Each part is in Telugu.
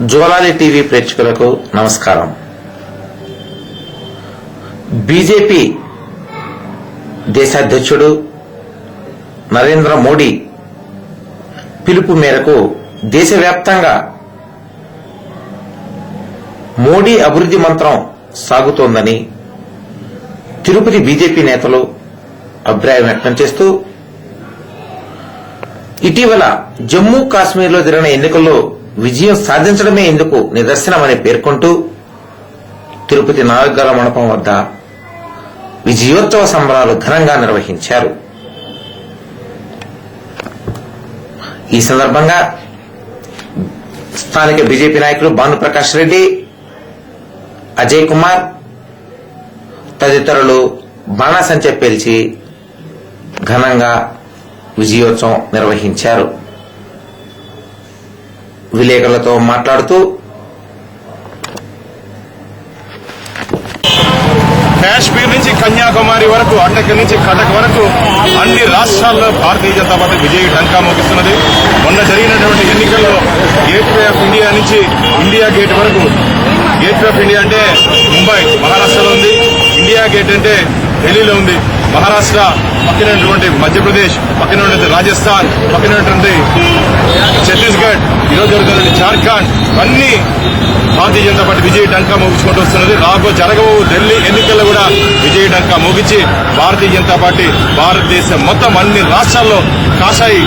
జోలాలి టీవీ ప్రేక్షకులకు నమస్కారం. బీజేపీ దేశాధ్యక్షుడు నరేంద్ర మోడీ పిలుపు మేరకు దేశవ్యాప్తంగా మోడీ అభివృద్ది మంత్రం సాగుతోందని తిరుపతి బీజేపీ నేతలు అభిప్రాయం వ్యక్తం చేస్తూ ఇటీవల జమ్మూ కాశ్మీర్లో జరిగిన ఎన్నికల్లో విజయం సాధించడమే ఇందుకు నిదర్శనమని పేర్కొంటూ తిరుపతి నాగర మండపం వద్ద విజయోత్సవ సంబరాలు ఘనంగా నిర్వహించారు. ఈ సందర్భంగా స్థానిక బీజేపీ నాయకులు భానుప్రకాష్ రెడ్డి, అజయ్ కుమార్ తదితరులు బాణాసంచా పేల్చి ఘనంగా విజయోత్సవం నిర్వహించారు. విలేకరులతో మాట్లాడుతూ కాశ్మీర్ నుంచి కన్యాకుమారి వరకు, అటక్ నుంచి కటక్ వరకు అన్ని రాష్ట్రాల్లో భారతీయ జనతా పార్టీ విజయ ఢంకా మోగిస్తున్నది. మొన్న జరిగినటువంటి ఎన్నికల్లో గేట్వే ఆఫ్ ఇండియా నుంచి ఇండియా గేట్ వరకు, గేట్వే ఆఫ్ ఇండియా అంటే ముంబై మహారాష్ట్రలో ఉంది, ఇండియా గేట్ అంటే ఢిల్లీలో ఉంది. మహారాష్ట్ర పక్కనటువంటి మధ్యప్రదేశ్, పక్కనటువంటి రాజస్థాన్, పక్కనటువంటి ఛత్తీస్గఢ్, ఈరోజు జరుగుతున్న జార్ఖండ్, అన్ని భారతీయ జనతా పార్టీ విజయ ఢంకా మోగించుకుంటూ వస్తున్నది. జరగబో ఢిల్లీ ఎన్నికల్లో కూడా విజయ ఢంకా మోగించి భారతీయ జనతా పార్టీ భారతదేశం మొత్తం అన్ని రాష్ట్రాల్లో కాషాయి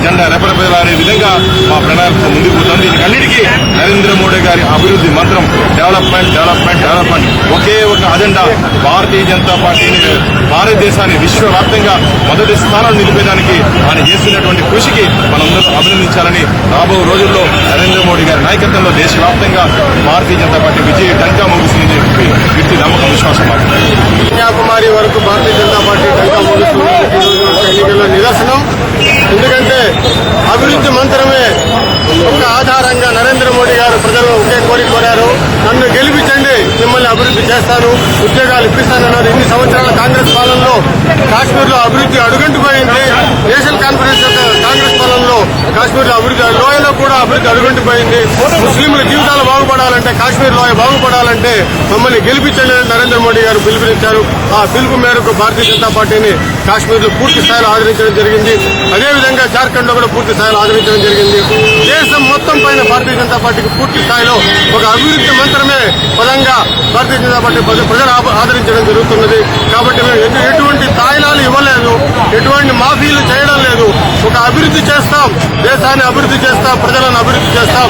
జెండా రెపరెపలాడే విధంగా మా ప్రణాళిక ముందుకు పోతుంది. అన్నిటికీ నరేంద్ర మోడీ గారి అభివృద్ది మంత్రం డెవలప్మెంట్ డెవలప్మెంట్ డెవలప్మెంట్, ఒకే ఒక అజెండా. భారతీయ జనతా పార్టీని, భారతదేశాన్ని విశ్వవ్యాప్తంగా మొదటి స్థానం నిలిపేయడానికి ఆయన చేస్తున్నటువంటి కృషికి మనందరూ అభినందించాలని, రాబో రోజుల్లో నరేంద్ర మోడీ గారి నాయకత్వంలో దేశవ్యాప్తంగా భారతీయ జనతా పార్టీ విజయ ఢంకా మోగిస్తుందని చెప్పి వ్యక్తి నమ్మకం, విశ్వాసం మాట్లాడారు. కన్యాకుమారి వరకు భారతీయ జనతా పార్టీ ఢంకా మోగిస్తున్న ఎన్నికల్లో నిదర్శనం. ఎందుకంటే అభివృద్ది మంత్రమే ఒక ఆధారంగా నరేంద్ర మోడీ గారు ప్రజలు ఒకే కోరిక కోరారు, నన్ను గెలిపించండి, మిమ్మల్ని అభివృద్ది చేస్తాను, ఉద్యోగాలు ఇప్పిస్తానన్నారు. ఇన్ని సంవత్సరాల కాంగ్రెస్ పాలనలో కాశ్మీర్ లో అభివృద్ది అడుగంటిపోయింది. నేషనల్ కాన్ఫరెన్స్ కాంగ్రెస్ పాలనలో కాశ్మీర్ లో అభివృద్ది, లోయలో కూడా అభివృద్ది అడుగంటిపోయింది. ముస్లింల జీవితాలు బాగుపడాలంటే, కాశ్మీర్ లోయ బాగుపడాలంటే మమ్మల్ని గెలిపించండి నరేంద్ర మోడీ గారు పిలుపునిచ్చారు. ఆ పిలుపు మేరకు భారతీయ జనతా పార్టీని కాశ్మీర్ లో పూర్తి స్థాయిలో ఆదరించడం జరిగింది. అదేవిధంగా జార్ఖండ్ లో కూడా పూర్తి స్థాయిలో ఆదరించడం జరిగింది. దేశం మొత్తం పైన భారతీయ జనతా పార్టీకి పూర్తి స్థాయిలో ఒక అభివృద్ది మంత్రమే పదంగా భారతీయ జనతా పార్టీ ప్రజలు ఆదరించడం జరుగుతున్నది. కాబట్టి మేము ఎటువంటి తాయిలాలు ఇవ్వలేదు, ఎటువంటి మాఫీలు చేయడం లేదు. ఒక అభివృద్ది చేస్తాం, దేశాన్ని అభివృద్ది చేస్తాం, ప్రజలను అభివృద్ది చేస్తాం,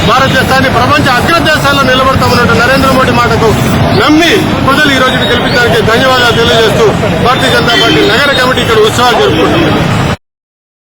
భారతదేశాన్ని ప్రపంచ అగ్రదేశాల్లో నిలబడతామన్నట్టు నరేంద్ర మోడీ మాటకు నమ్మి ప్రజలు ఈ రోజు గెలిపించడానికి ధన్యవాదాలు తెలియజేస్తూ భారతీయ జనతా పార్టీ నగర కమిటీ ఇక్కడ ఉత్సవాలు జరుపుకుంటుంది.